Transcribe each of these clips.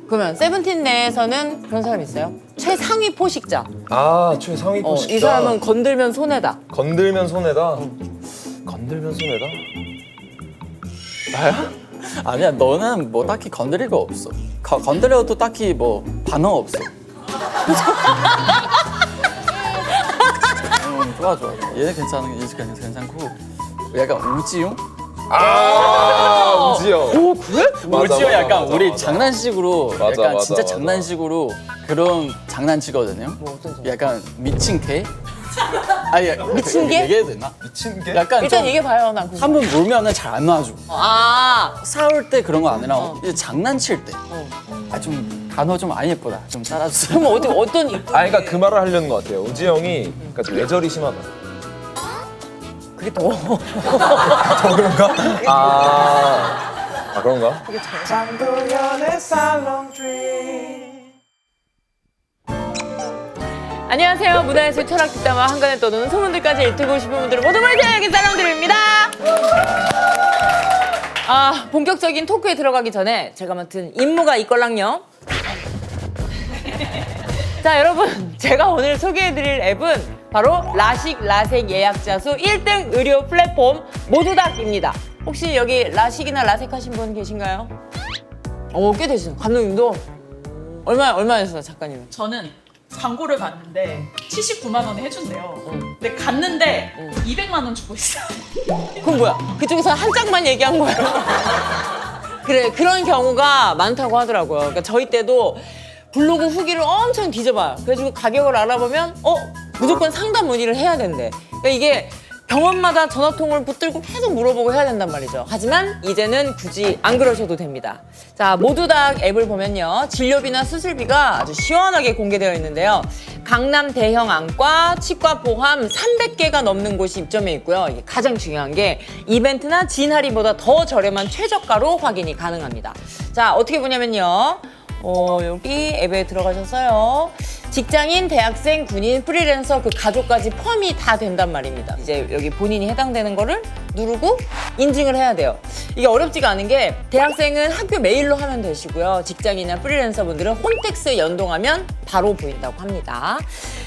그러면 세븐틴 내에서는 그런 사람 있어요? 최상위 포식자. 아, 최상위 포식자. 이 사람은 건들면 손해다. 건들면 손해다. 건들면 손해다. 나야? 아니야, 너는 뭐 딱히 건드릴 거 없어. 건드려도 딱히 뭐 반응 없어. 좋아. 얘는 괜찮고. 약간 우지용? 아, 우지영. 오 그래? 우지용 약간 맞아, 우리 맞아. 장난식으로 맞아, 약간 맞아, 진짜 맞아. 장난식으로 그런 장난치거든요. 뭐 어떤 장난? 약간 미친 개? 아니, 미친 개? 얘기해도 되나? 미친 게? 약간 일단 좀 얘기해봐요. 난 궁금해. 한 번 물면은 잘 안 놔줘. 아 싸울 때 그런 거 아니라 이제 장난칠 때. 어. 아, 좀 단어 좀 안 예쁘다. 좀 따라주세요. 그럼 어떤 아, 그러니까 그 말을 하려는 것 같아요. 우지영이 그러니까 좀 뇌절이 심하다. 그게 더 더 그런가? 아, 그런가? 안녕하세요. 문화예술 철학 뒷담화 한간에 떠도는 소문들까지 읽고 싶은 분들은 모두 모이세요. 여기 살롱드립니다. 아, 본격적인 토크에 들어가기 전에 제가 맡은 임무가 있걸랑요. 자, 여러분, 제가 오늘 소개해드릴 앱은 바로 라식 라섹 예약자수 1등 의료 플랫폼 모두닥입니다. 혹시 여기 라식이나 라섹 하신 분 계신가요? 꽤 되시네요. 감독님도 얼마였어요, 작가님은? 저는 광고를 봤는데 79만 원에 해준대요. 근데 갔는데 200만 원 주고 있어요. 그건 뭐야? 그쪽에서 한 짝만 얘기한 거예요? 그래, 그런 경우가 많다고 하더라고요. 그러니까 저희 때도 블로그 후기를 엄청 뒤져봐요. 그래가지고 가격을 알아보면 무조건 상담 문의를 해야 된대. 그러니까 이게 병원마다 전화통을 붙들고 계속 물어보고 해야 된단 말이죠. 하지만 이제는 굳이 안 그러셔도 됩니다. 자, 모두닥 앱을 보면요. 진료비나 수술비가 아주 시원하게 공개되어 있는데요. 강남 대형 안과, 치과 포함 300개가 넘는 곳이 입점해 있고요. 이게 가장 중요한 게 이벤트나 진할인보다 더 저렴한 최저가로 확인이 가능합니다. 자, 어떻게 보냐면요. 여기 앱에 들어가셔서요. 직장인, 대학생, 군인, 프리랜서 그 가족까지 포함이 다 된단 말입니다. 이제 여기 본인이 해당되는 거를 누르고 인증을 해야 돼요. 이게 어렵지가 않은 게 대학생은 학교 메일로 하면 되시고요. 직장인이나 프리랜서 분들은 홈택스 연동하면 바로 보인다고 합니다.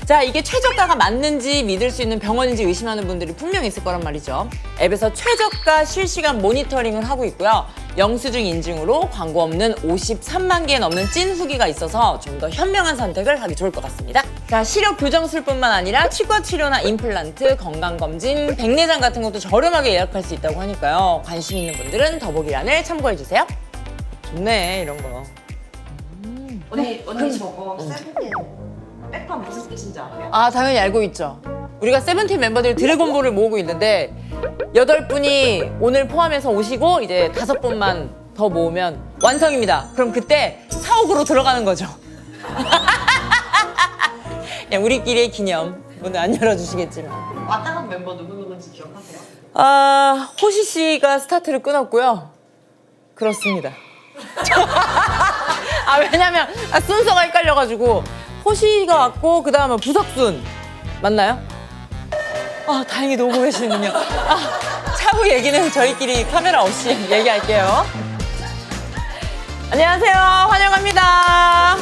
자, 이게 최저가가 맞는지 믿을 수 있는 병원인지 의심하는 분들이 분명 있을 거란 말이죠. 앱에서 최저가 실시간 모니터링을 하고 있고요. 영수증 인증으로 광고 없는 53만 개 넘는 찐 후기가 있어서 좀 더 현명한 선택을 하기 좋을 것 같습니다. 자, 시력 교정술뿐만 아니라 치과 치료나 임플란트, 건강검진, 백내장 같은 것도 저렴하게 예약할 수 있다고 하니까요. 관심 있는 분들은 더보기란을 참고해주세요. 좋네, 이런 거. 언니 저거 세븐틴 백판 무슨 뜻인지 알아요? 아, 당연히 알고 있죠. 우리가 세븐틴 멤버들 드래곤볼을 모으고 있는데 8분이 오늘 포함해서 오시고 이제 5분만 더 모으면 완성입니다. 그럼 그때 사옥으로 들어가는 거죠. 그냥 우리끼리의 기념. 오늘 안 열어주시겠지만. 왔다 간 멤버 누구누구인지 기억하세요? 아, 호시 씨가 스타트를 끊었고요. 그렇습니다. 아, 왜냐면 순서가 헷갈려가지고 호시가 왔고 그 다음에 부석순 맞나요? 아, 다행히 오고 계시는군요. 차후 얘기는 저희끼리 카메라 없이 얘기할게요. 안녕하세요. 환영합니다.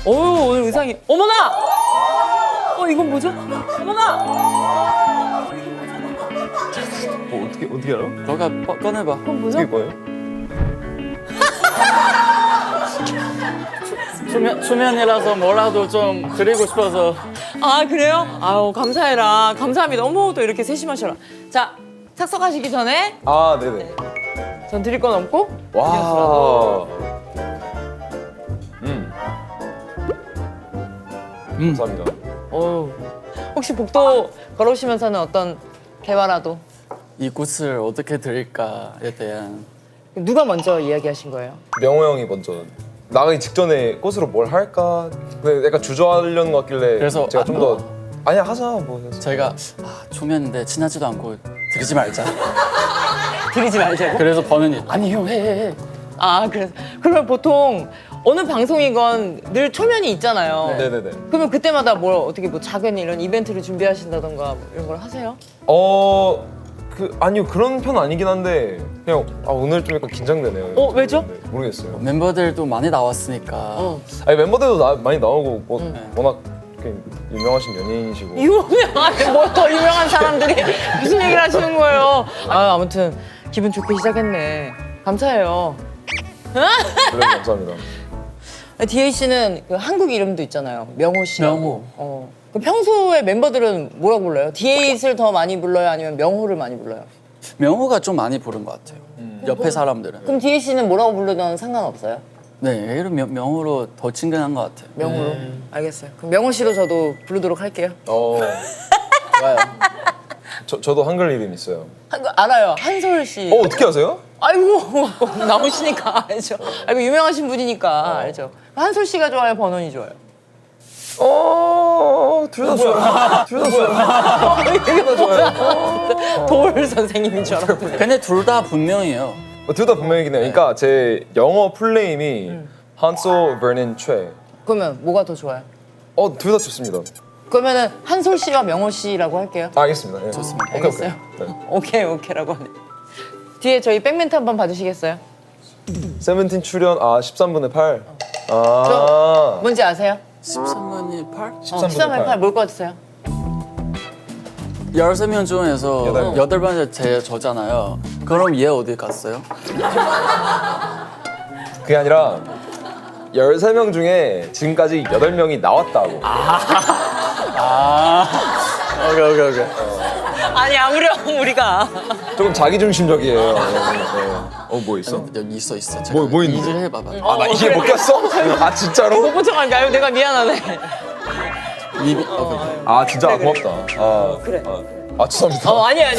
오늘 의상이 어머나! 이건 뭐죠? 어머나! 어떻게 알아? 너가 꺼내봐. 그건 뭐죠? 어떻게 거예요? 초면이라서 뭐라도 좀 드리고 싶어서. 아, 그래요? 아유, 감사해라. 감사합니다. 어머, 또 이렇게 세심하셔라. 자, 착석하시기 전에 아, 네네. 전 드릴 건 없고 와. 감사합니다. 혹시 복도 걸어오시면서는 어떤 대화라도 이 꽃을 어떻게 드릴까에 대한. 누가 먼저 이야기하신 거예요? 명호 형이 먼저 나가기 직전에 꽃으로 뭘 할까? 근데 약간 주저하려는 것 같길래 그래서 제가 좀 더 아니야 하자 뭐 해서. 저희가 초면인데 친하지도 않고 드리지 말자. 드리지 말자고? 그래서 버는이 아니 형 해. 아, 그래서 그러면 보통 어느 방송이건 늘 초면이 있잖아요. 네네네. 그러면 그때마다 뭘 어떻게 뭐 작은 이런 이벤트를 준비하신다던가 뭐 이런 걸 하세요? 아니요 그런 편 아니긴 한데 그냥 오늘 좀 약간 긴장되네요. 왜죠? 네, 모르겠어요. 멤버들도 많이 나왔으니까. 아니 멤버들도 많이 나오고 워낙 이렇게 유명하신 연예인이시고. 유명한 뭐 더 유명한 사람들이 무슨 얘기를 하시는 거예요? 아무튼 기분 좋게 시작했네. 감사해요. 그래 감사합니다. 디에이 씨는 그 한국 이름도 있잖아요. 명호 씨라고. 명호. 그 평소에 멤버들은 뭐라고 불러요? 디에이를 더 많이 불러요? 아니면 명호를 많이 불러요? 명호가 좀 많이 부른 것 같아요. 옆에 사람들은. 그럼 디에이 씨는 뭐라고 부르든 상관없어요? 네, 이름 명호로 더 친근한 것 같아요. 명호로? 알겠어요. 그럼 명호 씨로 저도 부르도록 할게요. 좋아요. 저도 한글 이름 있어요. 알아요. 한솔 씨. 어떻게 아세요? 아이고 나오시니까 알죠. 아이고 유명하신 분이니까 알죠. 한솔 씨가 좋아요? 번원이 좋아요? 둘 다 좋아요. 둘 다 좋아요. 도울 선생님인 줄 알았는데. 근데 둘 다 분명해요. 둘 다 분명이긴 해요. 그러니까 제 영어 풀네임이 한소 버닌 최. 그러면 뭐가 더 좋아요? 둘 다 좋습니다. 그러면은 한솔 씨와 명호 씨라고 할게요. 알겠습니다. 네. 좋습니다. 알겠어요? 오케이. 오케이라고 하네. 뒤에 저희 백멘트 한번 봐주시겠어요? 세븐틴 출연 13분의 8. 뭔지 아세요? 13분이 8? 13분의 8 뭘 것 같으세요? 13명 중에서 여덟 8번째 제 저잖아요. 그럼 얘 어디 갔어요? 그게 아니라 13명 중에 지금까지 8명이 나왔다고. 오케이. 아니 아무렴 우리가 조금 자기중심적이에요. 뭐 있어? 여기 있어. 제가 뭐 있는데? 이질 해봐봐. 나 이해 못 갔어? 진짜로? 못 붙여가니까 내가 미안하네. 오케이. 진짜 고맙다. 그래. 죄송합니다. 아니에요.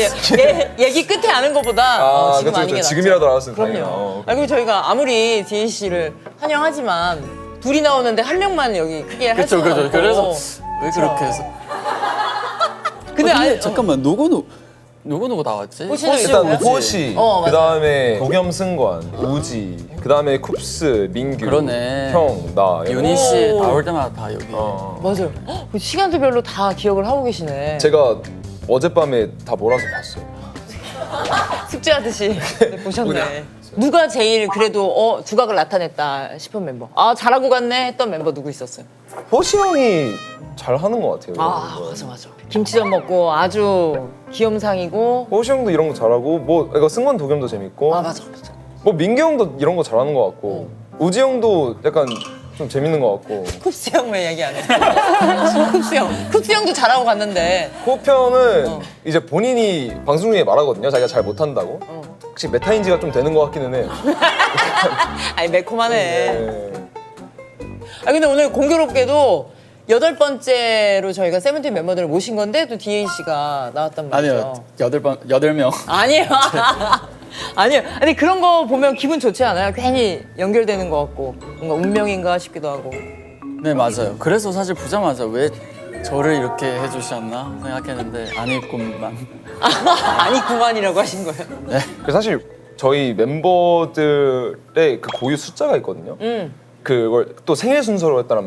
얘기 끝에 아는 것보다 지금 아는 게 낫죠. 지금이라도 알았으면 그럼요. 다행이다. 그리고 저희가 아무리 디에이 씨를 환영하지만 둘이 나오는데 한 명만 여기 크게 할 수는 그렇죠. 없고. 그래서 왜 그렇게 해서? 근데 아니 잠깐만 누구 나왔지? 호시도 일단 있고요. 호시, 맞아요. 그 다음에 도겸승관, 우지, 그 다음에 쿱스, 민규, 그러네. 형, 나. 윤희 씨 나올 때마다 다 여기. 맞아요. 그 시간대별로 다 기억을 하고 계시네. 제가 어젯밤에 다 몰아서 봤어요. 숙제하듯이 보셨네. 누가 제일 그래도 두각을 나타냈다 싶은 멤버? 잘하고 갔네 했던 멤버 누구 있었어요? 호시 형이 잘 하는 것 같아요. 이런 거. 맞아. 김치전 먹고 아주 귀염상이고. 호시 형도 이런 거 잘하고 이거 승관 도겸도 재밌고. 맞아. 민규 형도 이런 거 잘하는 것 같고. 우지 형도 약간 좀 재밌는 것 같고. 쿱스 형 왜 얘기 안 해? 쿱스 형도 잘하고 갔는데. 코편은 이제 본인이 방송 중에 말하거든요. 자기가 잘 못한다고. 혹시 메타인지가 좀 되는 것 같기는 해요. 아니 매콤하네. 네. 근데 오늘 공교롭게도 8번째로 저희가 세븐틴 멤버들을 모신 건데 또 디에이 씨가 나왔단 말이죠. 아니요. 8명. 아니에요. 아니에요. 아니 그런 거 보면 기분 좋지 않아요? 괜히 연결되는 것 같고 뭔가 운명인가 싶기도 하고. 네, 맞아요. 그래서 사실 보자마자 왜 저를 이렇게 해주셨나 생각했는데 아니구만. 아니 그만이라고 하신 거예요? 네. 그래서 사실 저희 멤버들의 그 고유 숫자가 있거든요. 그걸 또 생일 순서로 했단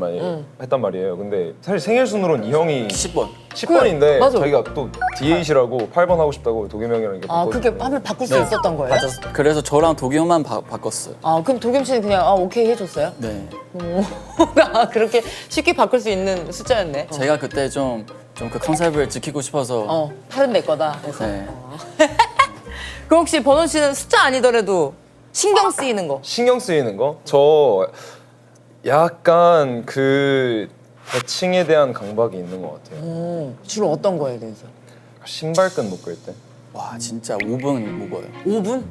말이에요. 근데 사실 생일 순으로는 이 형이 10번. 10번인데 맞아. 저희가 또 D8이라고 8번 하고 싶다고 도겸 형이랑 이렇게 그렇게 바꿨거든요. 하면 바꿀 수 있었던 거예요? 맞았어. 그래서 저랑 도겸 형만 바꿨어요. 그럼 도겸 씨는 그냥 오케이 해줬어요? 네. 그렇게 쉽게 바꿀 수 있는 숫자였네. 제가 그때 좀 그 컨셉을 지키고 싶어서. 8은 내 거다. 해서. 네. 그럼 혹시 번원 씨는 숫자 아니더라도 신경 쓰이는 거? 신경 쓰이는 거? 저 약간 그 대칭에 대한 강박이 있는 것 같아요. 주로 어떤 거에 대해서? 신발끈 묶을 때. 와, 진짜 5분 묶어요. 5분?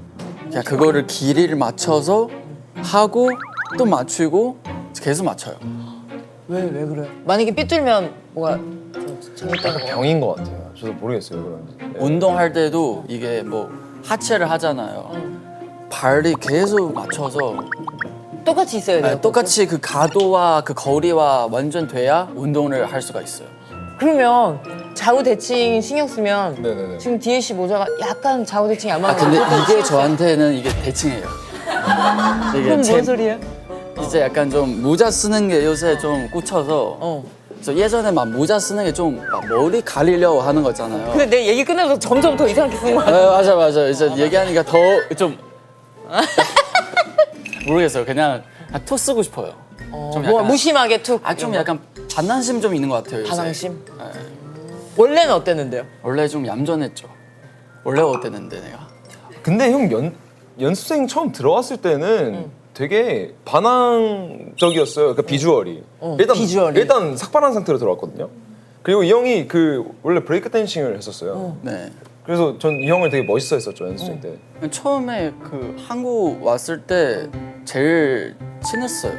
그냥 그거를 길이를 맞춰서 하고 또 맞추고 계속 맞춰요. 왜 그래요? 만약에 삐뚤면 뭐가 잘못된 거? 병인 것 같아요. 저도 모르겠어요. 그런지. 네. 운동할 때도 이게 뭐 하체를 하잖아요. 발이 계속 맞춰서 똑같이 있어야 돼요. 똑같이 그 가도와 그 거리와 완전 돼야 운동을 할 수가 있어요. 그러면 좌우 대칭 신경 쓰면 네네네. 지금 디에이 씨 모자가 약간 좌우 대칭이 안 맞는 근데 거 이게 저한테는 이게 대칭이에요. 이게 그럼 뭔 소리예요? 이제 약간 좀 모자 쓰는 게 요새 좀 꽂혀서 저 예전에 막 모자 쓰는 게 좀 머리 가리려고 하는 거 있잖아요. 근데 내 얘기 끝나서 점점 더 이상하게 쓴 거야. 맞아. 이제 얘기하니까 더 좀 모르겠어요. 그냥 투 쓰고 싶어요. 좀 뭐 무심하게 툭. 좀 약간 반항심 좀 있는 것 같아요. 요새. 반항심? 원래는 어땠는데요? 원래 좀 얌전했죠. 원래 어땠는데 내가. 근데 형 연습생 처음 들어왔을 때는 되게 반항적이었어요. 그 비주얼이. 비주얼이. 일단 삭발한 상태로 들어왔거든요. 그리고 이 형이 그 원래 브레이크 댄싱을 했었어요. 네. 그래서 전 이 형을 되게 멋있어 했었죠, 연습생 때. 처음에 그 한국 왔을 때 제일 친했어요.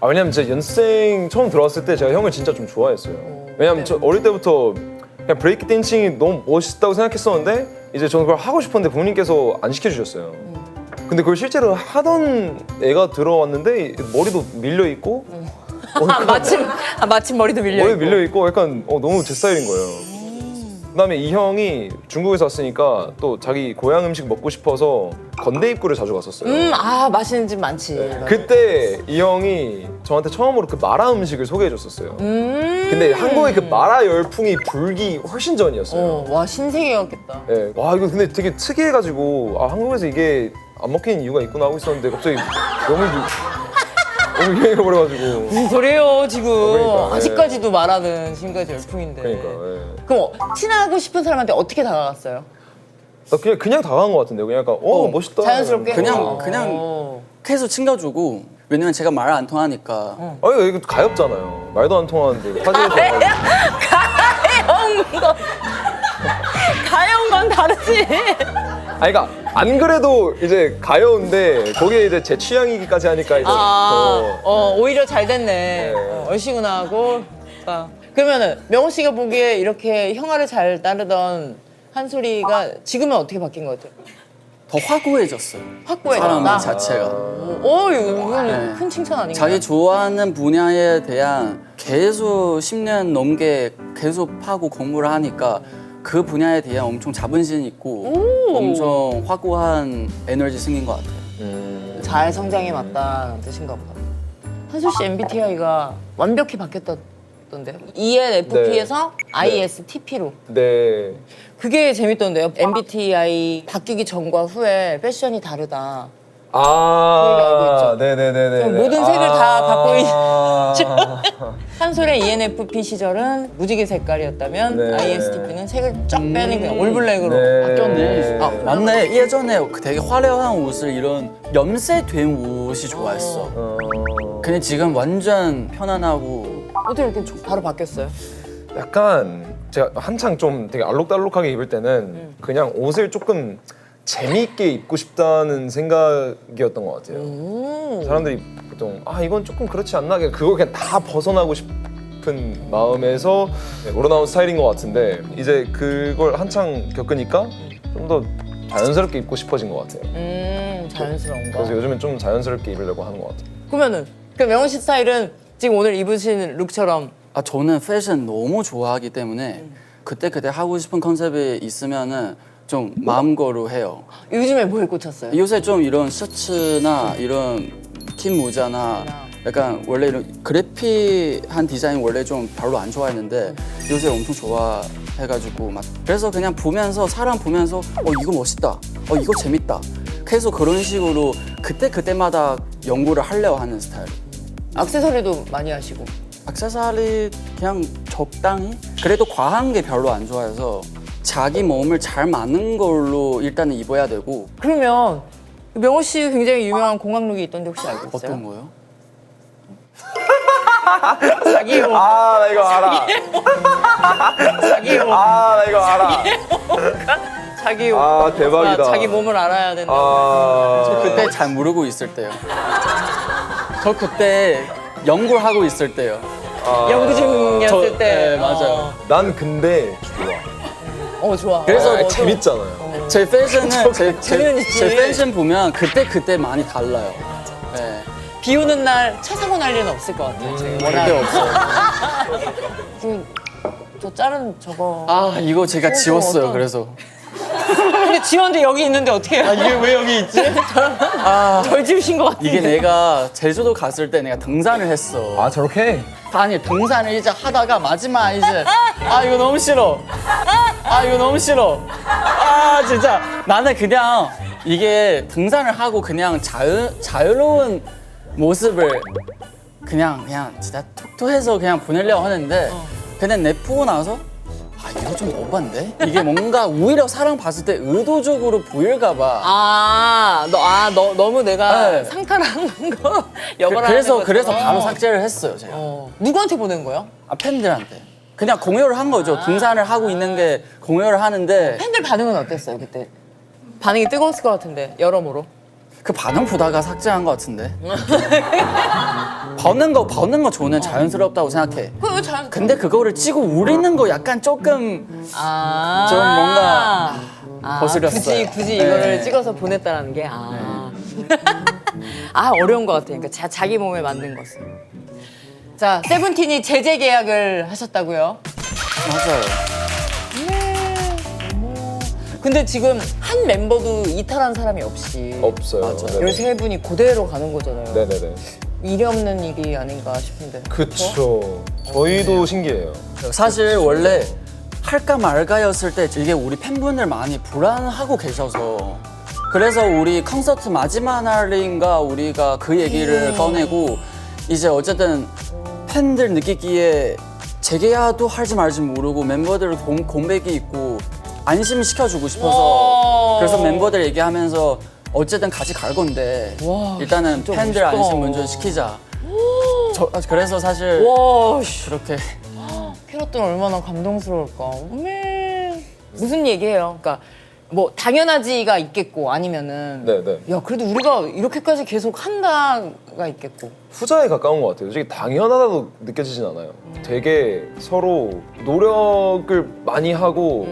왜냐면 제가 연습생 처음 들어왔을 때 제가 형을 진짜 좀 좋아했어요. 왜냐면 저 어릴 때부터 그냥 브레이크 댄싱이 너무 멋있다고 생각했었는데 이제 저는 그걸 하고 싶었는데 부모님께서 안 시켜주셨어요. 근데 그걸 실제로 하던 애가 들어왔는데 머리도 밀려 있고 마침 머리도 밀려. 머리 밀려 있고 약간 너무 제 스타일인 거예요. 그다음에 이 형이 중국에서 왔으니까 또 자기 고향 음식 먹고 싶어서 건대 입구를 자주 갔었어요. 맛있는 집 많지. 그때 이 형이 저한테 처음으로 그 마라 음식을 소개해줬었어요. 근데 한국의 그 마라 열풍이 불기 훨씬 전이었어요. 와 신세계였겠다. 네. 와 이거 근데 되게 특이해가지고 한국에서 이게 안 먹히는 이유가 있구나 하고 있었는데 갑자기 너무 유행해버려가지고. 무슨 소리예요 지금? 그러니까, 아직까지도 말하는 지금까지 열풍인데. 그러니까. 그럼 친하고 싶은 사람한테 어떻게 다가갔어요? 나 그냥 다가간 것 같은데 그냥 약간 멋있다. 자연스럽게? 그냥 계속 챙겨주고. 왜냐면 제가 말 안 통하니까. 아니 이거 가엾잖아요. 말도 안 통하는데 화제에서 가여운 건 다르지. 그러니까 안 그래도 이제 가여운데 거기에 이제 제 취향이기까지 하니까 이제 더 오히려 잘 됐네. 얼씨구나하고. 그러면은 명호 씨가 보기에 이렇게 형아를 잘 따르던 한솔이가 지금은 어떻게 바뀐 것 같아요? 더 확고해졌어요. 확고해졌다. 사람 자체가. 이건 큰 칭찬 아닌가요? 자기 좋아하는 분야에 대한 계속 10년 넘게 계속 하고 공부를 하니까 그 분야에 대한 엄청 자부심 있고 엄청 확고한 에너지 생긴 것 같아요. 잘 성장해 맞다는 뜻인가 보다. 한솔 씨 MBTI가 완벽히 바뀌었던데요? ENFP에서 ISTP로. 네. 그게 재밌던데요. MBTI 바뀌기 전과 후에 패션이 다르다. 아, 알고 있죠. 네네네네. 모든 색을 다 갖고 있죠. 한솔의 ENFP 시절은 무지개 색깔이었다면 네. ISTP는 색을 쫙 빼는 그냥 올블랙으로 네. 바뀌었네. 맞네. 예전에 되게 화려한 옷을 이런 염색된 옷이 좋아했어. 근데 지금 완전 편안하고 어떻게 이렇게 바로 바뀌었어요? 약간 제가 한창 좀 되게 알록달록하게 입을 때는 그냥 옷을 조금 재미있게 입고 싶다는 생각이었던 것 같아요. 사람들이 보통 이건 조금 그렇지 않나? 그거 그냥 다 벗어나고 싶은 마음에서 우러나온 스타일인 것 같은데 이제 그걸 한창 겪으니까 좀 더 자연스럽게 입고 싶어진 것 같아요. 자연스러운 거. 그래서 요즘엔 좀 자연스럽게 입으려고 하는 것 같아요. 그러면은 그 명호 씨 스타일은 지금 오늘 입으신 룩처럼 저는 패션 너무 좋아하기 때문에 그때 하고 싶은 컨셉이 있으면은 좀 마음대로 해요. 요즘에 뭐에 꽂혔어요? 요새 좀 이런 셔츠나 이런 긴 모자나 약간 원래 이런 그래픽한 디자인 원래 좀 별로 안 좋아했는데 요새 엄청 좋아해가지고 막 그래서 그냥 보면서 사람 보면서 이거 멋있다, 이거 재밌다. 계속 그런 식으로 그때마다 연구를 하려고 하는 스타일. 액세서리도 많이 하시고. 액세서리 그냥 적당히? 그래도 과한 게 별로 안 좋아해서 자기 몸을 잘 맞는 걸로 일단은 입어야 되고. 그러면 명호 씨 굉장히 유명한 공항 룩이 있던데 혹시 알고 있어요? 어떤 거요? 자기 옷. 나 이거 알아. 자기 옷. 나 이거 알아. 자기 옷. 대박이다. 자기 몸을 알아야 된다. 저 그때 잘 모르고 있을 때요. 저 그때 연구하고 있을 때요. 연구 중이었을 때. 네, 맞아요. 난 근데 좋아. 좋아. 그래서 재밌잖아요. 제 패션은 재미있지. 제 패션 보면 그때 많이 달라요. 네. 비 오는 날 차 사고 날 일은 없을 것 같아요. 절대 없어요. 지금 저 자른 저거. 이거 제가 지웠어요. 어떤- 그래서 근데 지원도 여기 있는데 어떻게 해요? 이게 왜 여기 있지? 덜 지우신 것 같은데. 이게 내가 제주도 갔을 때 내가 등산을 했어. 아 저렇게? 아니 등산을 이제 하다가 마지막 이제 아 이거 너무 싫어. 아 이거 너무 싫어. 아 진짜 나는 그냥 이게 등산을 하고 그냥 자유로운 모습을 그냥 진짜 툭툭해서 그냥 보내려고 하는데 그냥 내보고 나서 아 이거 좀 오반데? 이게 뭔가 오히려 사람 봤을 때 의도적으로 보일까 봐. 너무 내가 네. 상탈한 거 여벌하는 그래서 것처럼. 바로 삭제를 했어요 제가. 누구한테 보낸 거예요? 아 팬들한테 그냥 공유를 한 거죠. 등산을 하고 있는 게 공유를 하는데 팬들 반응은 어땠어요 그때? 반응이 뜨거웠을 것 같은데 여러모로. 그 반응 보다가 삭제한 것 같은데. 버는 거 저는 자연스럽다고 생각해. 그왜 잘? 근데 그거를 찌고 우리는 거 약간 조금 좀 뭔가 거슬렸어요. 굳이 네. 이거를 찍어서 보냈다라는 게 어려운 것 같아요. 그러니까 자기 몸에 맞는 것을. 자, 세븐틴이 제재 계약을 하셨다고요? 맞아요. 근데 지금 한 멤버도 이탈한 사람이 없이 없어요. 맞아요. 네네. 13분이 그대로 가는 거잖아요. 네네네. 일이 없는 일이 아닌가 싶은데. 그쵸. 저희도 신기해요. 사실 원래 할까 말까였을 때 이게 우리 팬분들 많이 불안하고 계셔서 그래서 우리 콘서트 마지막 날인가 우리가 그 얘기를 꺼내고 이제 어쨌든 팬들 느끼기에 재계약도 할지 말지 모르고 멤버들 공백이 있고 안심시켜주고 싶어서 와. 그래서 멤버들 얘기하면서 어쨌든 같이 갈 건데 와, 일단은 진짜 팬들 멋있다. 안심 먼저 시키자. 그래서 사실 와, 씨. 그렇게 캐럿들 얼마나 감동스러울까. 무슨 얘기해요? 그러니까 뭐 당연하지가 있겠고 아니면은 네네. 야 그래도 우리가 이렇게까지 계속 한다가 있겠고. 후자에 가까운 것 같아요. 솔직히 당연하다고 느껴지진 않아요. 되게 서로 노력을 많이 하고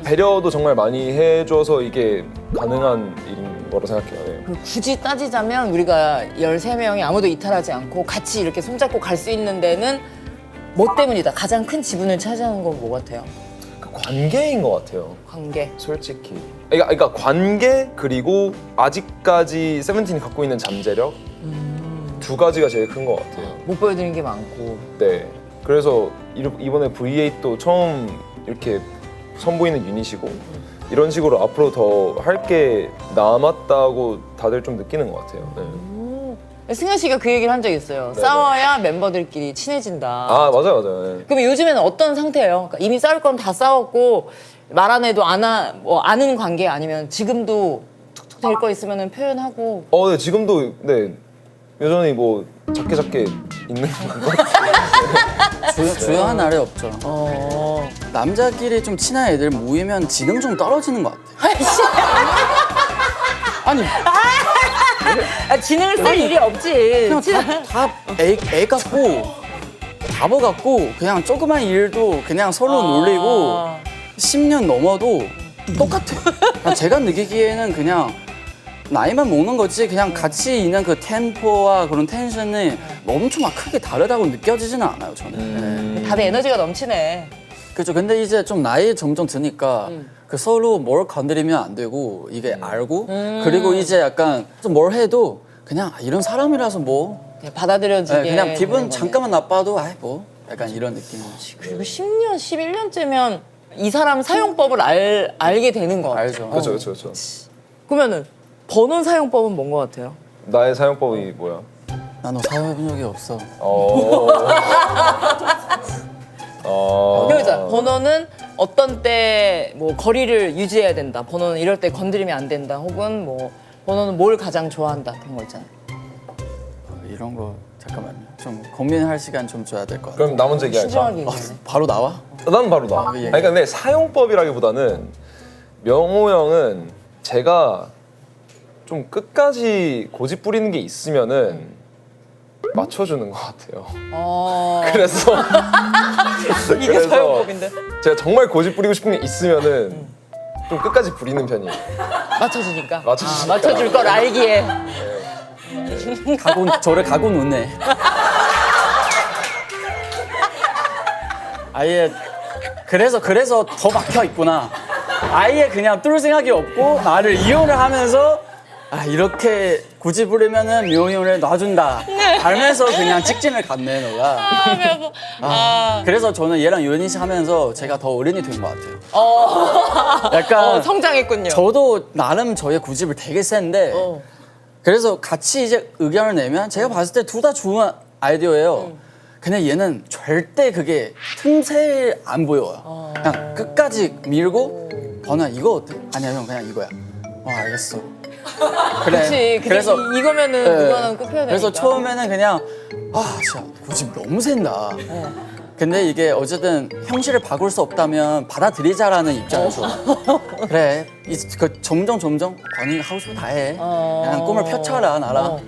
배려도 정말 많이 해줘서 이게 가능한 일인 거라 생각해요. 네. 그 굳이 따지자면 우리가 13명이 아무도 이탈하지 않고 같이 이렇게 손잡고 갈 수 있는 데는 뭐 때문이다. 가장 큰 지분을 차지하는 건 뭐 같아요? 그 관계인 것 같아요. 관계. 솔직히. 그러니까 관계 그리고 아직까지 세븐틴이 갖고 있는 잠재력 두 가지가 제일 큰 것 같아요. 못 보여드리는 게 많고. 네. 그래서 이번에 V8도 처음 이렇게 선보이는 유닛이고 이런 식으로 앞으로 더 할 게 남았다고 다들 좀 느끼는 것 같아요. 네. 승현 씨가 그 얘기를 한 적이 있어요. 네네. 싸워야 멤버들끼리 친해진다. 아 맞아요. 네. 그럼 요즘에는 어떤 상태예요? 그러니까 이미 싸울 건 다 싸웠고 말 안 해도 아는 관계 아니면 지금도 툭툭 될 거 있으면 표현하고. 네 지금도 네 여전히 뭐 작게 있는 것 같아요. 주요한 날이 없죠. 어. 남자끼리 좀 친한 애들 모이면 지능 좀 떨어지는 것 같아. 아니 지능을 쓸 일이 없지. 그냥 애 같고 바보 같고 그냥 조그만 일도 그냥 서로 놀리고 10년 넘어도 똑같아요. 그냥 제가 느끼기에는 그냥 나이만 먹는 거지 그냥 같이 있는 그 템포와 그런 텐션이 엄청 막 크게 다르다고 느껴지지는 않아요 저는. 다들 에너지가 넘치네. 그렇죠. 근데 이제 좀 나이 점점 드니까 그 서로 뭘 건드리면 안 되고 이게 알고 그리고 이제 약간 좀 뭘 해도 그냥 이런 사람이라서 뭐 그냥 받아들여지게. 그냥 되는 기분 거네. 잠깐만 나빠도 아이 뭐 약간 이런 느낌. 그리고 10년, 11년째면 이 사람 사용법을 알게 되는 거 같아요. 알죠. 그렇죠. 그러면은 번호 사용법은 뭔 거 같아요? 나의 사용법이 뭐야? 나너 사용해본 적이 없어. 그러니까 번호는 어떤 때 뭐 거리를 유지해야 된다. 번호는 이럴 때 건드리면 안 된다. 혹은 뭐 번호는 뭘 가장 좋아한다. 그런 거 있잖아요. 이런 거 잠깐만요. 좀 고민할 시간 좀 줘야 될 것 같아. 그럼 나 먼저 얘기할까? 신중하게 얘기하네. 바로 나와? 난 바로 나. 예. 그러니까 근데 사용법이라기보다는 명호 형은 제가 좀 끝까지 고집 부리는 게 있으면은 맞춰주는 것 같아요. 그래서 이게 사용법인데. 제가 정말 고집 부리고 싶은 게 있으면은 좀 끝까지 부리는 편이에요. 맞춰주니까. 맞춰주니까. 맞춰줄 걸 알기에. 저를 가고 놓네. 아예 그래서 더 막혀 있구나. 아예 그냥 뚫을 생각이 없고 나를 이용을 하면서 아 이렇게 굳이 부르면은 묘형을 놔준다 알면서 그냥 직진을 갔네 너가. 그래서 저는 얘랑 유닛 하면서 제가 더 어른이 된 것 같아요. 약간 성장했군요. 저도 나름 저의 고집을 되게 센데 그래서 같이 이제 의견을 내면 제가 봤을 때 둘 다 좋은 아이디어예요. 근데 얘는 절대 그게 틈새 안 보여요. 그냥 끝까지 밀고 번호야 이거 어때? 아니야 형 그냥 이거야. 알겠어. 그래. 그치. 그래서 이거면은 네. 누구는 끝펴야 되니까. 그래서 처음에는 그냥 진짜 고집 너무 센다. 근데 이게 어쨌든 형식을 바꿀 수 없다면 받아들이자라는 입장에서 그래 점점 번이 하고 싶은 거 다 해. 그냥 꿈을 펼쳐라 나랑.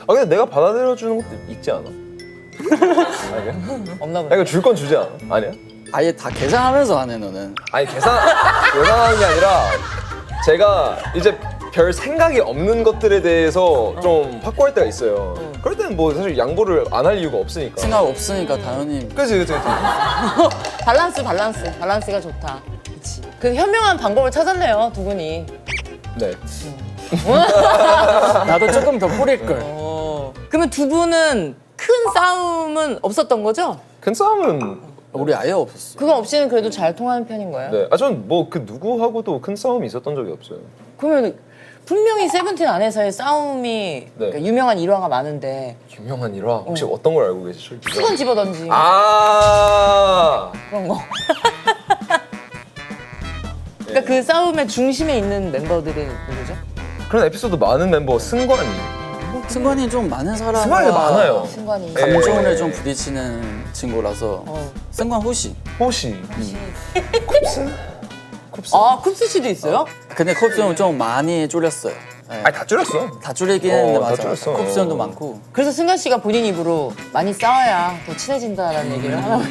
근데 내가 받아들여주는 것도 있지 않아? 아니야? 없나 보네. 이거 줄 건 주지 않아? 아니야? 아예 다 계산하면서 하네 너는. 아니 계산하는 게 아니라 제가 이제 별 생각이 없는 것들에 대해서 좀 확고할 때가 있어요. 그럴 때는 뭐 사실 양보를 안 할 이유가 없으니까. 생각 없으니까 당연히. 그치. 밸런스가 좋다. 그치. 그 현명한 방법을 찾았네요, 두 분이. 네. 나도 조금 더 뿌릴 걸. 그러면 두 분은 큰 싸움은 없었던 거죠? 큰 싸움은 우리 아예 없었어. 그거 없이는 그래도 잘 통하는 편인 거예요? 네. 전 뭐 그 누구하고도 큰 싸움이 있었던 적이 없어요. 그러면 분명히 세븐틴 안에서의 싸움이 그러니까 유명한 일화가 많은데 유명한 일화 혹시 어떤 걸 알고 계시죠? 수건 집어던지 그런 거. 그러니까 그 싸움의 중심에 있는 멤버들은 누구죠? 그런 에피소드 많은 mem버 승관이. 승관이 좀 많은 사람. 승관이 많아요. 승관이. 감정에 좀 부딪히는 친구라서. 승관 호시. 호시. 쿱스? 아, 쿱스 씨도 있어요? 근데 쿱스는 좀 많이 줄였어요. 네. 아니 다 줄였어. 다 줄이긴 했는데 다 맞아. 줄였어. 쿱스도 많고. 그래서 승관 씨가 본인 입으로 많이 싸워야 더 친해진다라는 얘기를 하나 봐요.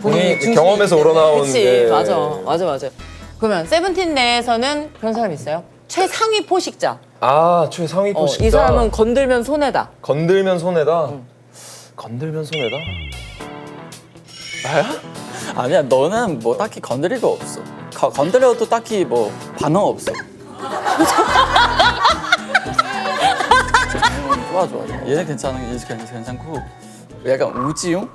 본인이 경험에서 우러나온 그치, 게. 맞아. 그러면 세븐틴 내에서는 그런 사람 있어요? 최상위 포식자. 최상위 포식자. 이 사람은 건들면 손해다. 건들면 손해다. 건들면 손해다. 나야? 아니야 너는 뭐 딱히 건드릴 거 없어. 건드려도 딱히 뭐 반응 없어. 좋아. 얘는 괜찮은 게 괜찮고. 약간 우지용?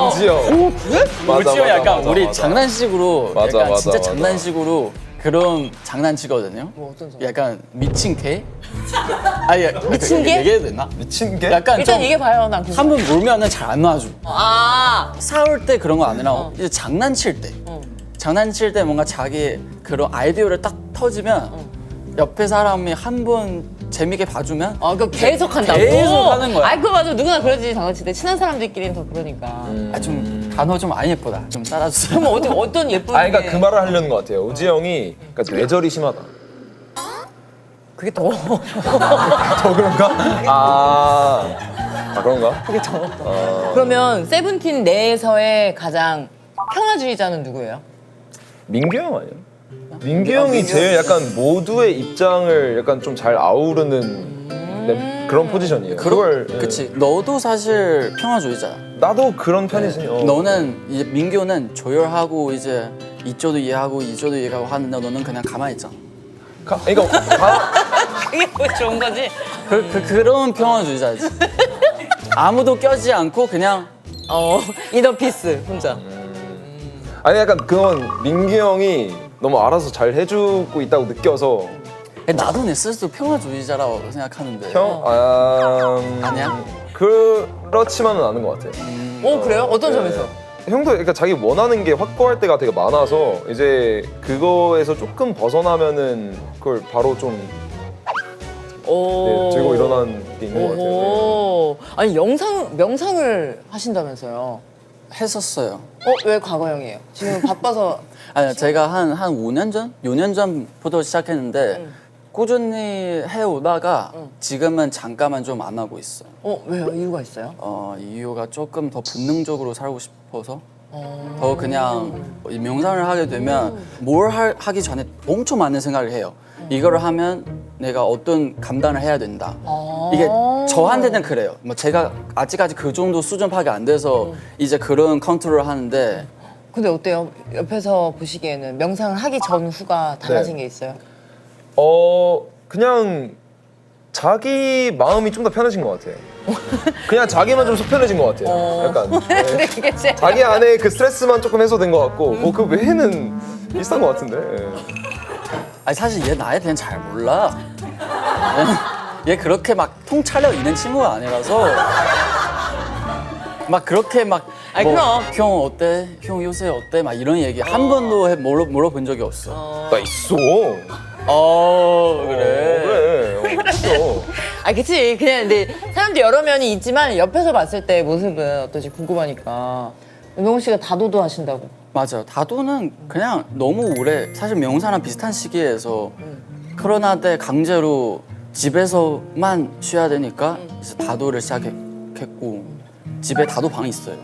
우지영. 오 그래? 우지용 약간 우리 장난식으로 맞아, 약간 맞아, 진짜 맞아. 장난식으로 그런 장난치거든요. 뭐 어떤 사람? 약간 미친 개? 아니 미친 개? 얘기해도 되나? 미친 게? 약간 일단 좀 얘기해봐요, 난 그거. 한 번 물면은 잘 안 놔줘. 아, 싸울 때 그런 거 아니라 이제 장난칠 때. 장난칠 때 뭔가 자기 그런 아이디어를 딱 터지면 옆에 사람이 한 번 재밌게 봐주면 그거 계속 한다고? 계속 하는 거야. 그거 맞아. 누구나 그러지, 장난칠 때. 친한 사람들끼리는 더 그러니까. 좀 단어 좀 안 예쁘다. 좀 따라주세요. 그럼 어떤 예쁜 그러니까 게- 그 말을 하려는 것 같아요. 우지영이 그러니까 뇌절이 심하다. 그게 더 더 그런가? 그런가? 그게 더 그러면 세븐틴 내에서의 가장 평화주의자는 누구예요? 민규 형 아니야? 민규 형이 제일 약간 모두의 입장을 약간 좀 잘 아우르는 그런 포지션이에요. 그걸 그치. 너도 사실 평화주의자야. 나도 그런 편이지. 너는 이제 민규는 조율하고 이제 이쪽도 이해하고 이쪽도 이해하고 하는데 너는 그냥 가만히 있잖아. 이게 뭐 좋은 거지? 그런 평화주의자지. 아무도 껴지 않고 그냥 이너피스 혼자. 아니 약간 그건 민규 형이 너무 알아서 잘 해주고 있다고 느껴서 나도 내 스스로 평화주의자라고 생각하는데. 아니야? 그렇지만은 않은 것 같아요. 그래요? 어떤 점에서? 형도 그러니까 자기 원하는 게 확고할 때가 되게 많아서 이제 그거에서 조금 벗어나면은 그걸 바로 좀 들고 일어나는 게 있는 것 같아요. 오. 아니 명상을 하신다면서요? 했었어요. 왜 과거형이에요? 지금 바빠서. 아니 제가 한 5년 전? 6년 전부터 시작했는데 꾸준히 해오다가 지금은 잠깐만 좀 안 하고 있어요. 왜요? 이유가 있어요? 이유가 조금 더 본능적으로 살고 싶어서 더 그냥 이 명상을 하게 되면 뭘 하기 전에 엄청 많은 생각을 해요. 이거를 하면 내가 어떤 감당을 해야 된다. 이게 저한테는 그래요. 뭐 제가 아직까지 그 정도 수준 파악이 안 돼서 이제 그런 컨트롤을 하는데 근데 어때요? 옆에서 보시기에는 명상을 하기 전 후가 달라진 네. 게 있어요? 그냥 자기 마음이 좀 더 편해진 것 같아요. 그냥 자기만 좀 속 편해진 것 같아요. 약간 근데 그게 제 자기 안에 그 스트레스만 조금 해소된 것 같고 그 외에는 비슷한 것 같은데. 아니 사실 얘 나에 대해 잘 몰라. 얘 그렇게 막 통찰력 있는 친구가 아니라서 막 그렇게 막 아니, 그럼. 형 어때? 형 요새 어때? 막 이런 얘기 한 번도 물어본 적이 없어. 나 있어. 그래. 그래. 있어. 아, 그치. 그냥 근데 사람도 여러 면이 있지만 옆에서 봤을 때 모습은 어떨지 궁금하니까. 명호 씨가 다도도 하신다고. 맞아요. 다도는 그냥 너무 오래 사실 명사랑 비슷한 시기에서 코로나 때 강제로 집에서만 쉬어야 되니까 이제 다도를 시작했고 집에 다도 방이 있어요.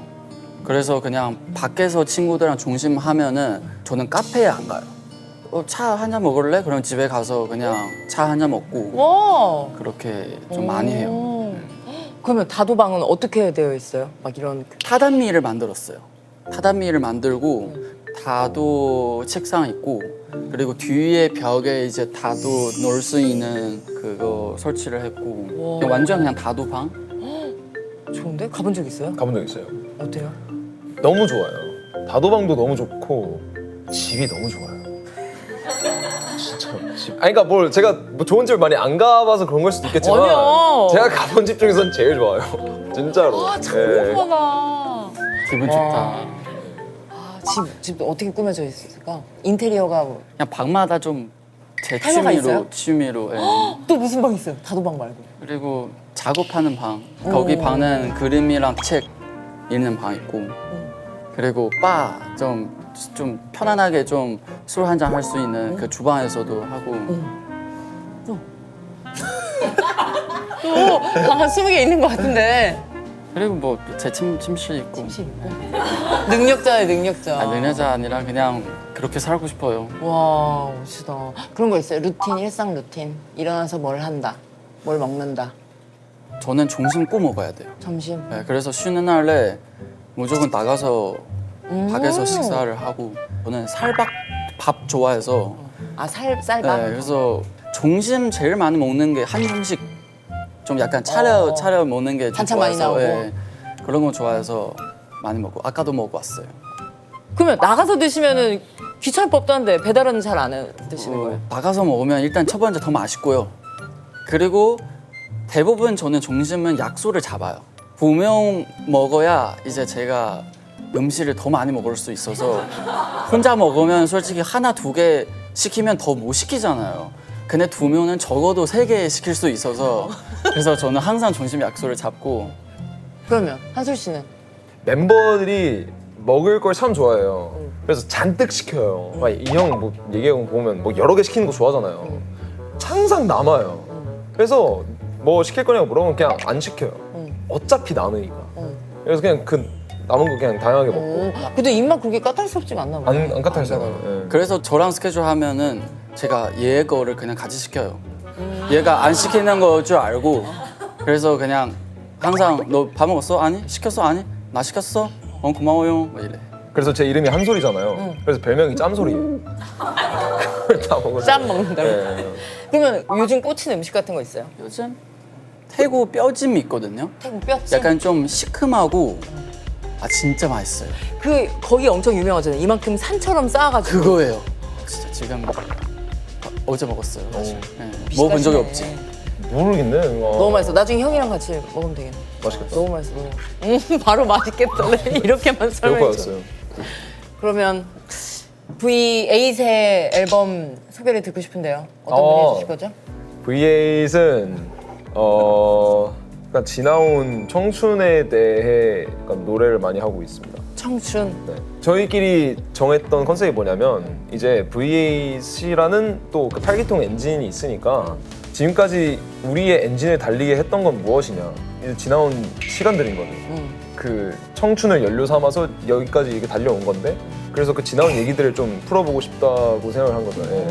그래서 그냥 밖에서 친구들이랑 중심하면은 저는 카페에 안 가요. 차 한 잔 먹을래? 그럼 집에 가서 그냥 차 한 잔 먹고 와. 그렇게 좀 많이 해요. 오. 그러면 다도방은 어떻게 되어 있어요? 막 이런 타단미를 만들었어요. 타단미를 만들고 다도 책상 있고 그리고 뒤에 벽에 이제 다도 넣을 수 있는 그거 설치를 했고 그냥 완전 그냥 다도 방? 좋은데? 가본 적 있어요? 가본 적 있어요. 어때요? 너무 좋아요. 다도방도 너무 좋고 집이 너무 좋아요. 진짜 집. 아니 그러니까 뭘 제가 뭐 좋은 집을 많이 안 가봐서 그런 걸 수도 있겠지만 아니요. 제가 가본 집 중에선 제일 좋아요. 진짜로. 아, 예. 정말. 기분 와. 좋다. 집도 어떻게 꾸며져 있을까? 인테리어가 뭐. 그냥 방마다 좀 제 테마가 있어요? 취미로 예. 또 무슨 방 있어요? 다도방 말고. 그리고 작업하는 방 거기 방은 그림이랑 책 읽는 방 있고 그리고 바 좀 편안하게 좀 술 한 잔 할 수 있는 그 주방에서도 하고 또방 한 20개 있는 것 같은데. 그리고 뭐 제 침실 있고 능력자예요, 능력자. 능력자 아니라 그냥 그렇게 살고 싶어요. 와, 멋지다. 그런 거 있어요? 루틴, 일상 루틴. 일어나서 뭘 한다. 뭘 먹는다. 저는 점심 꼭 먹어야 돼요. 점심. 네, 그래서 쉬는 날에 무조건 나가서 밖에서 식사를 하고 저는 쌀밥 좋아해서 아, 쌀밥? 네, 그래서 점심 제일 많이 먹는 게 한정식 좀 약간 차려 먹는 게 좀 반찬 많이 좋아해서, 나오고. 예, 그런 거 좋아해서 많이 먹고 아까도 먹어봤어요. 그러면 나가서 드시면은 귀찮을 법도 한데 배달은 잘 안 드시는 거예요? 나가서 먹으면 일단 첫 번째 더 맛있고요. 그리고 대부분 저는 점심은 약속을 잡아요. 분명 먹어야 이제 제가 음식을 더 많이 먹을 수 있어서 혼자 먹으면 솔직히 하나 두 개 시키면 더 못 시키잖아요. 근데 두 명은 적어도 3개 시킬 수 있어서 그래서 저는 항상 점심 약속을 잡고 그러면 한솔 씨는? 멤버들이 먹을 걸 참 좋아해요. 그래서 잔뜩 시켜요. 이 형 뭐 얘기하고 보면 뭐 여러 개 시키는 거 좋아하잖아요. 항상 남아요. 그래서 뭐 시킬 거냐고 물어보면 그냥 안 시켜요. 어차피 남으니까. 그래서 그냥 그 남은 거 그냥 다양하게 먹고 근데 입맛 그렇게 까탈스럽지가 않나 봐요. 안 까탈스러워요. 예. 그래서 저랑 스케줄 하면은 제가 얘 거를 그냥 같이 시켜요. 얘가 안 시키는 거 줄 알고 그래서 그냥 항상 너 밥 먹었어? 아니? 시켰어? 아니? 나 시켰어? 고마워요. 막 이래. 그래서 제 이름이 한솔이잖아요. 그래서 별명이 짬솔이에요. 그걸 다 먹어서. 짬 먹는다고? 예. 그러면 요즘 꽂힌 음식 같은 거 있어요? 요즘 태국 뼈찜 있거든요. 태국 뼈찜? 약간 좀 시큼하고 진짜 맛있어요. 거기 엄청 유명하잖아요. 이만큼 산처럼 쌓아가지고. 그거예요. 진짜 지금 어제 먹었어요. 사실. 네. 먹어본 적이 없지. 모르겠네. 너무 맛있어. 나중에 형이랑 같이 먹으면 되겠네. 맛있겠다. 너무 맛있어. 바로 맛있겠다네. 이렇게만 설명해줘. 배고파졌어요. 그러면 V8의 앨범 소개를 듣고 싶은데요. 어떤 분이 해주실 거죠? V8은 그러니까 지나온 청춘에 대해 약간 노래를 많이 하고 있습니다. 청춘. 네. 저희끼리 정했던 컨셉이 뭐냐면 이제 V8이라는 또 그 8기통 엔진이 있으니까 지금까지 우리의 엔진을 달리게 했던 건 무엇이냐 이제 지나온 시간들인 거죠. 그 청춘을 연료 삼아서 여기까지 이렇게 달려온 건데 그래서 그 지나온 얘기들을 좀 풀어보고 싶다고 생각을 한 거죠. 예.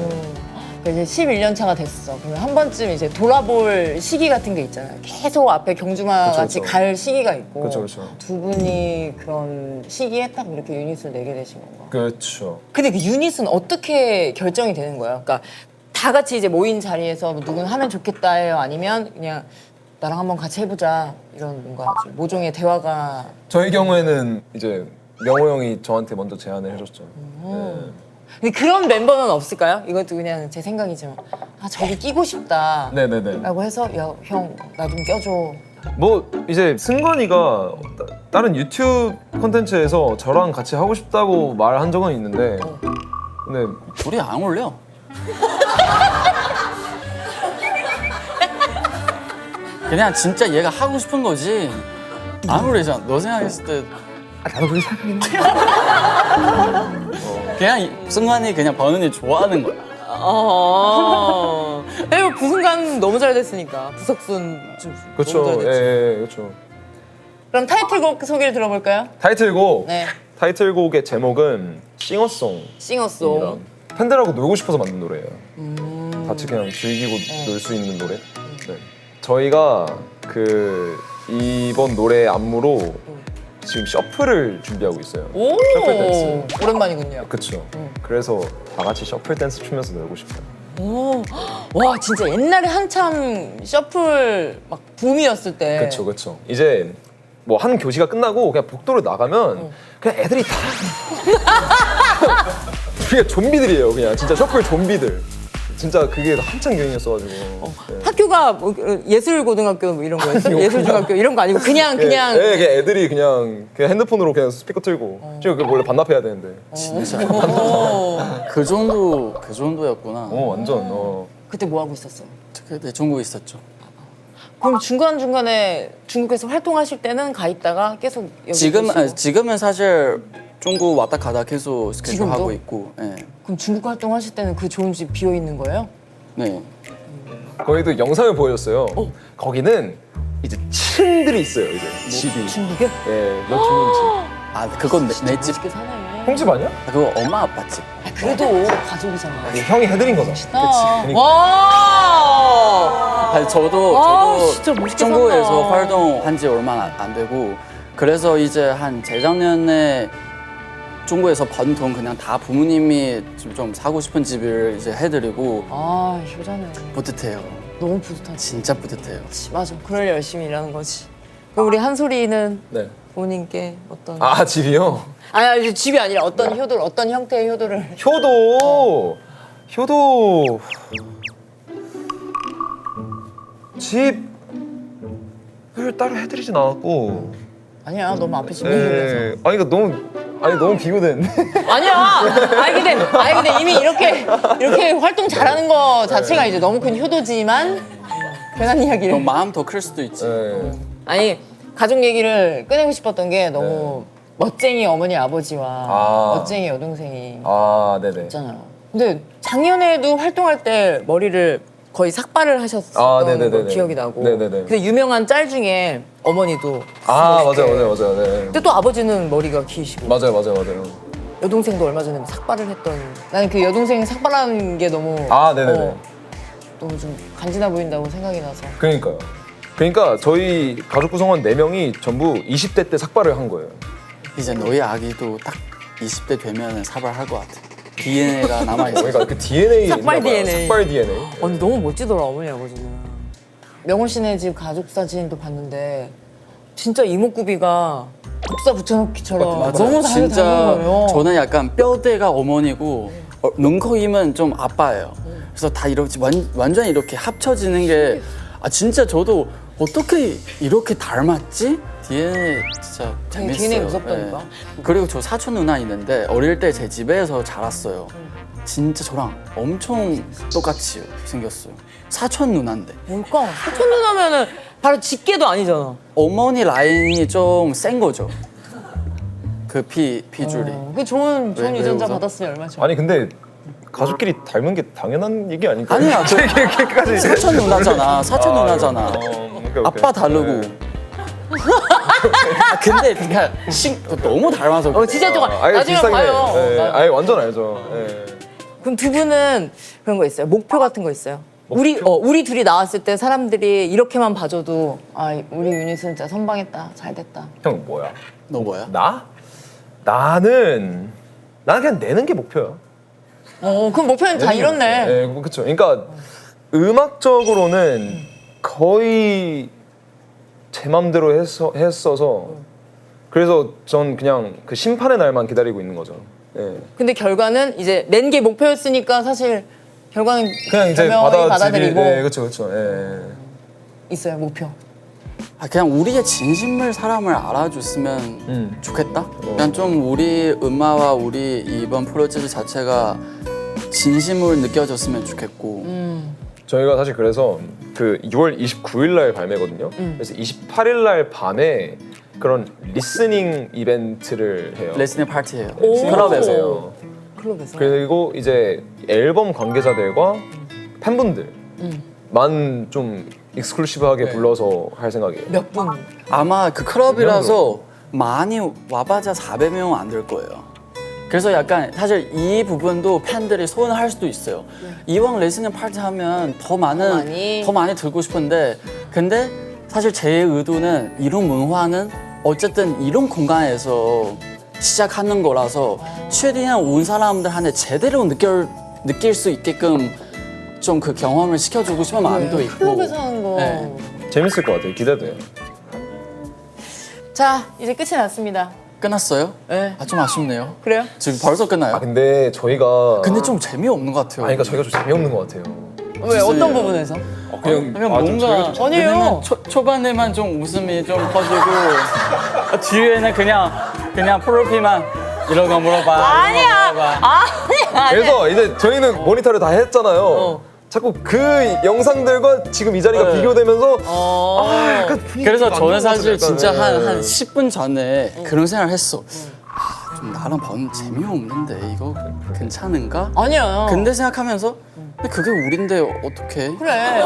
이제 11년 차가 됐어. 그러면 한 번쯤 이제 돌아볼 시기 같은 게 있잖아요. 계속 앞에 경주마 그쵸, 같이 그쵸. 갈 시기가 있고. 그쵸, 그쵸. 두 분이 그런 시기에 딱 이렇게 유닛을 내게 되신 건가? 그렇죠. 근데 그 유닛은 어떻게 결정이 되는 거예요? 그러니까 다 같이 이제 모인 자리에서 뭐 누군 하면 좋겠다 해요? 아니면 그냥 나랑 한번 같이 해보자 이런 뭔가 좀 모종의 대화가. 저희 경우에는 이제 명호 형이 저한테 먼저 제안을 해줬죠. 근데 그런 member는 없을까요? 이것도 그냥 제 생각이지만 아 저기 끼고 싶다 네네네. 라고 해서 야 형 나 좀 껴줘. 뭐 이제 승관이가 다른 유튜브 콘텐츠에서 저랑 같이 하고 싶다고 말한 적은 있는데 근데 둘이 안 어울려. 그냥 진짜 얘가 하고 싶은 거지. 안 어울리잖아. 너 생각했을 때 나도 그렇게 생각했는데 그냥 승관이 그냥 버는이 좋아하는 거야. 그리고 부순간 너무 잘 됐으니까 부석순 좀 그렇죠. 너무 잘 됐지. 예, 그렇죠. 그럼 타이틀곡 소개를 들어볼까요? 타이틀곡 네. 타이틀곡의 제목은 싱어송. 싱어송. 팬들하고 놀고 싶어서 만든 노래예요. 같이 그냥 즐기고 놀 수 있는 노래. 네. 저희가 그 이번 노래 안무로 지금 셔플을 준비하고 있어요. 오 셔플 댄스. 오랜만이군요. 그렇죠. 그래서 다 같이 셔플 댄스 추면서 놀고 싶어요. 오, 와 진짜 옛날에 한참 셔플 막 붐이었을 때. 그렇죠, 그렇죠. 이제 뭐 한 교시가 끝나고 그냥 복도로 나가면 그냥 애들이 다 그냥 좀비들이에요. 그냥 진짜 셔플 좀비들. 진짜 그게 한창 유행이었어가지고. 네. 학교가 뭐 예술고등학교 뭐 이런 거였어? 예술중학교 이런 거 아니고 그냥 예, 그냥 애들이 그냥 핸드폰으로 그냥 스피커 틀고 지금 그 원래 반납해야 되는데. 그 정도였구나. 완전. 그때 뭐 하고 있었어요? 그때 중국에 있었죠. 그럼 중간중간에 중국에서 활동하실 때는 가 있다가 계속 여기 계시고? 지금은 사실 중국 왔다 가다 계속 스케줄 지금도? 하고 있고. 예. 그럼 중국 활동하실 때는 그 좋은 집 비어 있는 거예요? 네. 거기도 영상을 보여줬어요. 거기는 이제 층들이 있어요. 이제 집이. 중국에? 예, 몇 주인지. 아 그건 내 집. 멋있게 사네. 형집 아니야? 아, 그거 엄마 아빠 집. 아, 그래도 가족이잖아. 형이 해드린 거잖아. 그러니까. 와! 아니, 저도 진짜 멋있게 중국에서 산다. 활동한 지 얼마 안 되고 그래서 이제 한 재작년에 중국에서 번 돈 그냥 다 부모님이 좀 사고 싶은 집을 이제 해드리고 아, 효자네. 뿌듯해요. 너무 뿌듯하지. 진짜 뿌듯해요. 맞아. 그럴 열심히 일하는 거지. 그럼 우리 한솔이는 네. 본인께 어떤 아, 집이요? 아니 집이 아니라 어떤 효도를 어떤 형태의 효도를 효도 집을 따로 해드리진 않았고. 아니야 너무 앞에 집 얘기를 해서 아니 그러니까 너무 비교되는데. 아니야 아니 근데 이미 이렇게 활동 잘하는 거 자체가 이제 너무 큰 효도지만 괜한 이야기를 그럼 마음 더 클 수도 있지. 네. 아니 가족 얘기를 꺼내고 싶었던 게 너무 멋쟁이 어머니 아버지와 멋쟁이 여동생이 아, 네네. 있잖아요. 근데 작년에도 활동할 때 머리를 거의 삭발을 하셨었던 네네네네. 거 기억이 나고. 네네네. 근데 유명한 짤 중에 어머니도 아, 멋있게. 맞아요. 네. 근데 또 아버지는 머리가 기시고 맞아요. 여동생도 얼마 전에 삭발을 했던. 나는 그 여동생 삭발하는 게 너무 네네네. 너무 좀 간지나 보인다고 생각이 나서. 그러니까요. 그러니까 저희 가족 구성원 4명이 전부 20대 때 삭발을 한 거예요. 이제 너희 아기도 딱 20대 되면 사발할 것 같아. DNA가 남아있어. 그러니까 그 DNA 삭발 있나 봐요. DNA. 삭발 DNA. 근데 너무 멋지더라 어머니 아버지는. 명훈 씨네 집 가족 사진도 봤는데 진짜 이목구비가 복사 붙여놓기처럼 맞아. 너무 잘 닮은 진짜 거예요. 저는 약간 뼈대가 어머니고 눈코입은 좀 아빠예요. 그래서 다 이렇게 완전 이렇게 합쳐지는 게 진짜 저도 어떻게 이렇게 닮았지? DNA 진짜 재밌어요. DNA 무섭다니까. 네. 그리고 저 사촌 누나 있는데 어릴 때 제 집에서 자랐어요. 진짜 저랑 엄청 똑같이 생겼어요. 사촌 누나인데 뭘까? 사촌 누나면은 바로 직계도 아니잖아. 어머니 라인이 좀 센 거죠. 그 피줄이. 그 좋은 왜 유전자 웃어? 받았으면 얼마나 좋아. 아니 근데 가족끼리 닮은 게 당연한 얘기 아닐까요? 아니야, 저- 이렇게까지. 사촌 누나잖아. 사촌 누나잖아. 오케이. 아빠 다르고. 네. 근데 그냥 너무 닮아서. 진짜 좋아. 아예 나중에 비슷하긴 봐요. 해. 아예 완전 알죠. 예. 그럼 두 분은 그런 거 있어요? 목표 같은 거 있어요? 우리 둘이 나왔을 때 사람들이 이렇게만 봐줘도 아 우리 유닛은 진짜 선방했다 잘 됐다. 형 뭐야? 너 뭐야? 나는 그냥 내는 게 목표야. 그럼 목표는 다 이뤘네. 네, 뭐 그쵸. 그러니까 음악적으로는 거의 제 맘대로 했어서 그래서 전 그냥 그 심판의 날만 기다리고 있는 거죠. 예. 근데 결과는 이제 낸 게 목표였으니까 사실 결과는 그냥 이제 겸허히 받아들이고 네, 그렇죠. 예. 있어요 목표. 그냥 우리의 진심을 사람을 알아줬으면 좋겠다. 그냥 좀 우리 음악과 우리 이번 프로젝트 자체가 진심으로 느껴졌으면 좋겠고. 저희가 사실 그래서 그 6월 29일 날 발매거든요. 그래서 28일 날 밤에 그런 리스닝 이벤트를 해요. 레슨의 파티예요. 클럽에서요. 클럽에서. 그리고 이제 앨범 관계자들과 팬분들만 좀 익스클루시브하게 불러서 할 생각이에요. 몇 분? 아마 그 클럽이라서 많이 와봐자 400명 안 될 거예요. 그래서 약간 사실 이 부분도 팬들이 소원할 수도 있어요. 이왕 레슨닝 파티 하면 더 많이 들고 싶은데 근데 사실 제 의도는 이런 문화는 어쨌든 이런 공간에서 시작하는 거라서 최대한 온 사람들한테 제대로 느낄 수 있게끔 좀 그 경험을 시켜주고 싶은 마음도 있고. 클럽에서 하는 거. 네. 재밌을 것 같아요. 기대돼요. 자 이제 끝이 났습니다. 끝났어요? 네. 아, 좀 아쉽네요. 그래요? 지금 벌써 끝나요? 근데 저희가 근데 좀 재미없는 것 같아요. 그러니까 저희가 좀 재미없는 것 같아요. 왜 어떤 부분에서? 그냥 뭔가 아니에요. 초반에만 좀 웃음이 좀 퍼지고 뒤에는 그냥 프로필만 이런 거 물어봐. 아니야. 그래서 이제 저희는 모니터를 다 했잖아요. 자꾸 그 영상들과 지금 이 자리가 비교되면서 약간 분위기가 그래서 안 저는 좋은 사실 것 같아요. 진짜 약간. 한 10분 전에 그런 생각을 했어. 좀 나랑 번 재미없는데 이거 괜찮은가? 아니야. 근데 생각하면서 근데 그게 우린데 어떡해? 그래.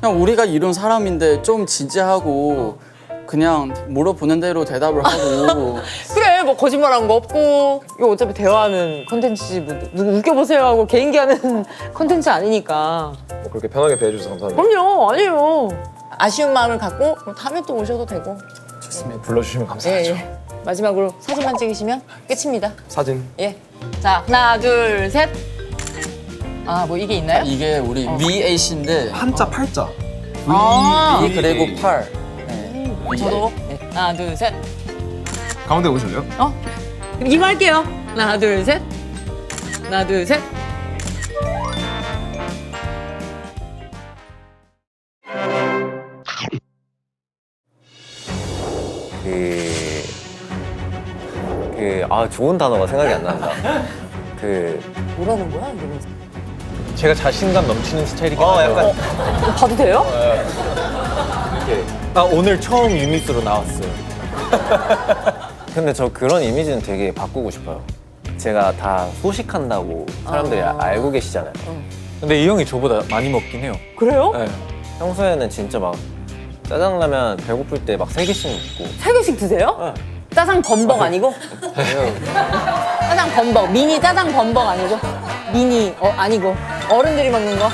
그냥 우리가 이런 사람인데 좀 진지하고 그냥 물어보는 대로 대답을 하고 그래 뭐 거짓말한 거 없고 이거 어차피 대화하는 컨텐츠지 뭐 누구 웃겨보세요 하고 개인기 하는 컨텐츠 아니니까. 뭐 그렇게 편하게 대해주셔서 감사합니다. 그럼요 아니에요. 아쉬운 마음을 갖고 다음에 또 오셔도 되고. 불러주시면 감사하죠. 예. 마지막으로 사진만 찍으시면 끝입니다. 사진. 예. 자 하나 둘 셋. 아 뭐 이게 있나요? 이게 우리 VAC인데 한자 팔자. 아 V 그리고 8 네. 저도 하나 둘 셋. 가운데 오실래요? 그럼 이거 할게요. 하나 둘 셋. 하나 둘 셋. 좋은 단어가 생각이 안 난다. 뭐라는 거야 이러면서. 제가 자신감 넘치는 스타일이긴 하죠. 약간 봐도 돼요? 오늘 처음 유닛으로 나왔어요. 근데 저 그런 이미지는 되게 바꾸고 싶어요. 제가 다 소식한다고 사람들이 알고 계시잖아요. 근데 이 형이 저보다 많이 먹긴 해요. 그래요? 네. 평소에는 진짜 막 짜장라면 배고플 때 막 3개씩 먹고 세 개씩 드세요? 짜장 범벅 아니고? 짜장 범벅 미니 짜장 범벅 아니고? 미니 아니고 어른들이 먹는 거?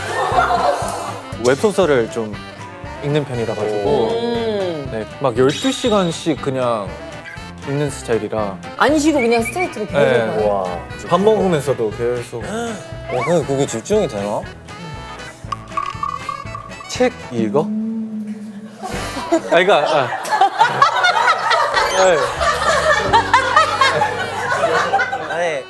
웹소설을 좀 읽는 편이라 가지고 네, 막 12시간씩 그냥 읽는 스타일이라 안 쉬고 그냥 스트레이트로 계속 네. 가요. 와. 밥 먹으면서도 계속 근데 그게 집중이 되나? 책 읽어? 그러니까 네. 아니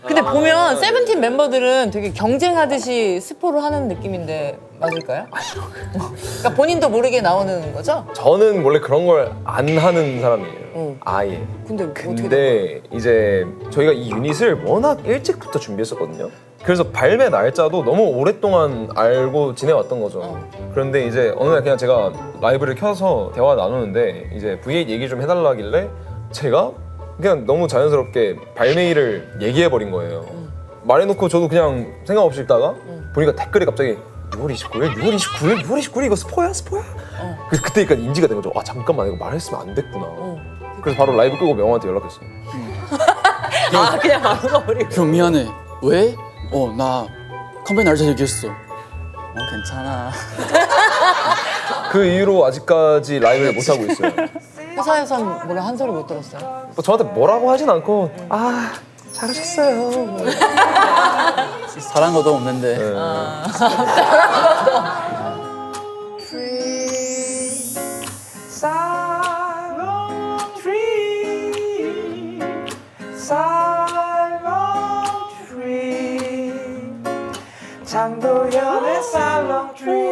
근데 보면 세븐틴 멤버들은 되게 경쟁하듯이 스포를 하는 느낌인데 맞을까요? 그러니까 본인도 모르게 나오는 거죠? 저는 원래 그런 걸 안 하는 사람이에요. 아예. 근데 어떻게 된 근데 이제 저희가 이 유닛을 워낙 일찍부터 준비했었거든요. 그래서 발매 날짜도 너무 오랫동안 알고 지내왔던 거죠. 그런데 이제 어느 날 그냥 제가 라이브를 켜서 대화 나누는데 이제 V8 얘기 좀 해달라길래 제가 그냥 너무 자연스럽게 발매일을 얘기해버린 거예요. 말해놓고 저도 그냥 생각 없이 읽다가 보니까 댓글에 갑자기 6월 29일? 6월 29일? 6월 29일 이거 스포야? 스포야? 그때 그러니까 인지가 된 거죠. 아 잠깐만 이거 말했으면 안 됐구나. 그래서 바로 라이브 끄고 명호한테 연락했어요. 아 그냥 말해버리고 형 미안해. 왜? 나 컴백 날짜 얘기했어. 괜찮아. 그 이후로 아직까지 라이브를 못 하고 있어요. 회사에선 뭐라 한 소리 못 들었어요? 뭐 저한테 뭐라고 하진 않고 아 잘하셨어요. 뭐. 사랑 것도 없는데. 장도연의 살롱 트리